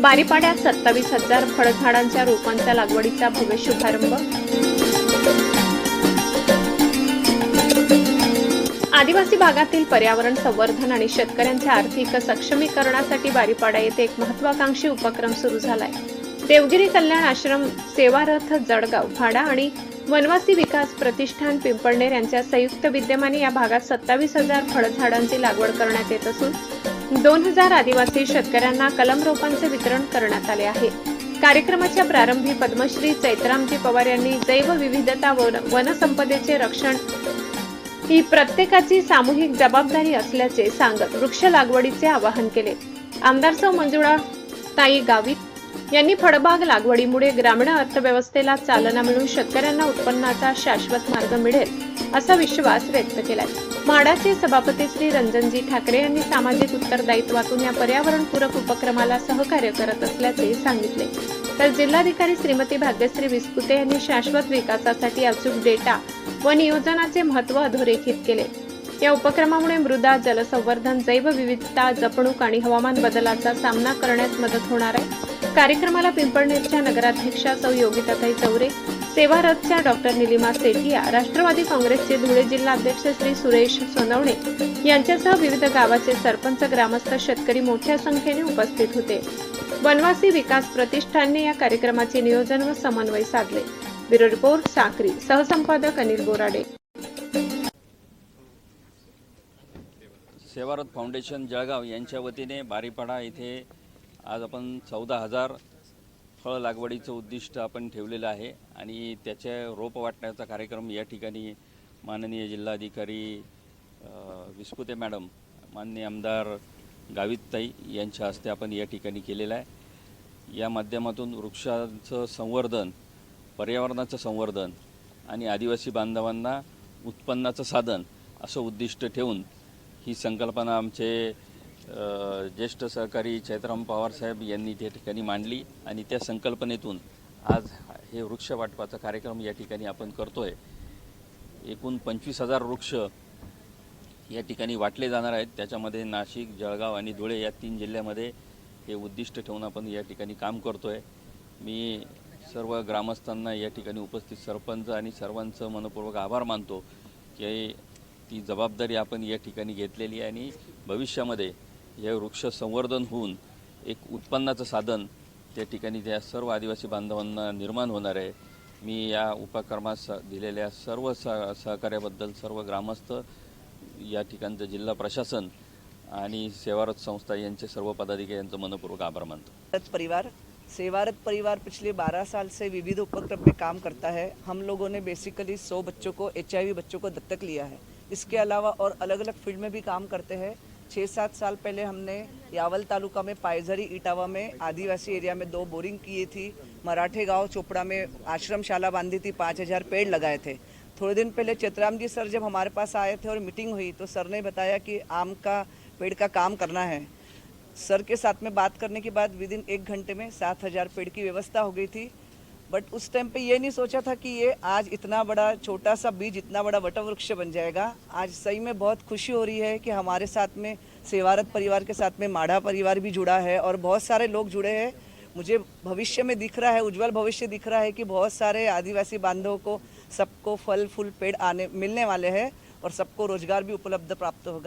बारीपाड्यात 27,000 फळझाडांच्या रोपांच्या लागवडीचा भव्य शुभारंभ। आदिवासी भागातील पर्यावरण संवर्धन आणि शेतकऱ्यांच्या आर्थिक सक्षमीकरणासाठी बारीपाडा येथे एक महत्त्वाकांक्षी उपक्रम सुरू झालाय। देवगिरी कल्याण आश्रम, सेवारथ जळगाव, भाडा आणि वनवासी विकास प्रतिष्ठान पिंपळनेर यांच्या संयुक्त विद्यमाने या भागात 27,000 फळझाडांची लागवड करण्यात येत असून 2,000 आदिवासी शेतकऱ्यांना कलम रोपांचे वितरण करण्यात आले आहे। कार्यक्रमाच्या प्रारंभी पद्मश्री चैत्रामजी पवार यांनी जैवविविधता व वनसंपदेचे रक्षण ही प्रत्येकाची सामूहिक जबाबदारी असल्याचे सांगत वृक्ष लागवडीचे आवाहन केले। आमदार सौ मंजुळा ताई गावित यांनी फळबाग लागवडीमुळे ग्रामीण अर्थव्यवस्थेला चालना मिळून शेतकऱ्यांना उत्पन्नाचा शाश्वत मार्ग मिळेल असा विश्वास व्यक्त केलाय। म्हाडाचे सभापती श्री रंजनजी ठाकरे यांनी सामाजिक उत्तरदायित्वातून या पर्यावरणपूरक उपक्रमाला सहकार्य करत असल्याचे सांगितले। तर जिल्हाधिकारी श्रीमती भाग्यश्री विस्पुते यांनी शाश्वत विकासासाठी अचूक डेटा व नियोजनाचे महत्त्व अधोरेखित केले। या उपक्रमामुळे मृदा जलसंवर्धन, जैवविविधता जपणूक आणि हवामान बदलाचा सामना करण्यास मदत होणार आहे। कार्यक्रमाला पिंपळनेरच्या नगराध्यक्षा सौ योगिताताई चौरे, सेवारथच्या डॉक्टर निलिमा सेठिया, राष्ट्रवादी काँग्रेसचे धुळे जिल्हाध्यक्ष श्री सुरेश सोनवणे यांच्यासह विविध गावाचे सरपंच, ग्रामस्थ, शेतकरी मोठ्या संख्येने उपस्थित होते। वनवासी विकास प्रतिष्ठानने या कार्यक्रमाचे नियोजन व समन्वय साधले। ब्युरो रिपोर्ट, साक्री, सहसंपादक अनिल बोराडे। सेवारथ फाउंडेशन जळगाव यांच्या वतीने बारीपाडा येथे आज आपण 14,000 फळ लागवडीचं उद्दिष्ट आपण ठेवलेलं आहे आणि त्याचे रोप वाटण्याचा कार्यक्रम या ठिकाणी माननीय जिल्हाधिकारी विस्पुते मॅडम, माननीय आमदार गावितताई यांच्या हस्ते आपण या ठिकाणी केलेला आहे। या माध्यमातून वृक्षांचं संवर्धन, पर्यावरणाचं संवर्धन आणि आदिवासी बांधवांना उत्पन्नाचं साधन असं उद्दिष्ट ठेवून ही संकल्पना आमचे ज्येष्ठ सहकारी चैत्राम पवार साहेब यांनी त्या ठिकाणी मांडली आणि त्या संकल्पनेतून आज हे वृक्ष वाटपाचा कार्यक्रम या ठिकाणी आपण करतोय। एकूण 25,000 वृक्ष या ठिकाणी वाटले जाणार आहेत। त्याच्यामध्ये नाशिक, जळगाव आणि धुळे या 3 जिल्ह्यामध्ये हे उद्दिष्ट ठेवून आपण या ठिकाणी काम करतोय। मी सर्व ग्रामस्थांना या ठिकाणी उपस्थित सरपंच आणि सर्वांचं मनपूर्वक आभार मानतो की ती जबाबदारी आपण या ठिकाणी घेतलेली आहे आणि भविष्यामध्ये हे वृक्ष संवर्धन होऊन एक उत्पन्नाचं साधन त्या ठिकाणी त्या सर्व आदिवासी बांधवांना निर्माण होणार आहे। मी या उपक्रमास दिलेल्या सर्व सहकार्याबद्दल सर्व ग्रामस्थ, या ठिकाणचं जिल्हा प्रशासन आणि सेवारथ संस्था यांचे सर्व पदाधिकारी यांचं मनपूर्वक आभार मानतो। सेवारथ परिवार पिछले 12 साल से विविध उपक्रम में काम करता है। हम लोगों ने बेसिकली 100 बच्चों को, HIV बच्चों को दत्तक लिया है। इसके अलावा और अलग अलग फील्ड में भी काम करते हैं। 6-7 साल पहले हमने यावल तालुका में पायझरी इटावा में आदिवासी एरिया में 2 बोरिंग किए थी। मराठे गांव चोपड़ा में आश्रमशाला बांधी थी, 5,000 पेड़ लगाए थे। थोड़े दिन पहले चैत्राम जी सर जब हमारे पास आए थे और मीटिंग हुई तो सर ने बताया कि आम का पेड़ का काम करना है। सर के साथ में बात करने के बाद विदिन 1 घंटे में 7,000 पेड़ की व्यवस्था हो गई थी। बट उस टाइम पे ये नहीं सोचा था कि ये आज इतना बड़ा छोटा सा बीज इतना बड़ा वटवृक्ष बन जाएगा। आज सही में बहुत खुशी हो रही है कि हमारे साथ में सेवारथ परिवार के साथ में माढ़ा परिवार भी जुड़ा है और बहुत सारे लोग जुड़े हैं। मुझे भविष्य में दिख रहा है, उज्जवल भविष्य दिख रहा है कि बहुत सारे आदिवासी बांधवों को सबको फल फूल पेड़ मिलने वाले हैं और सबको रोजगार भी उपलब्ध प्राप्त होगा।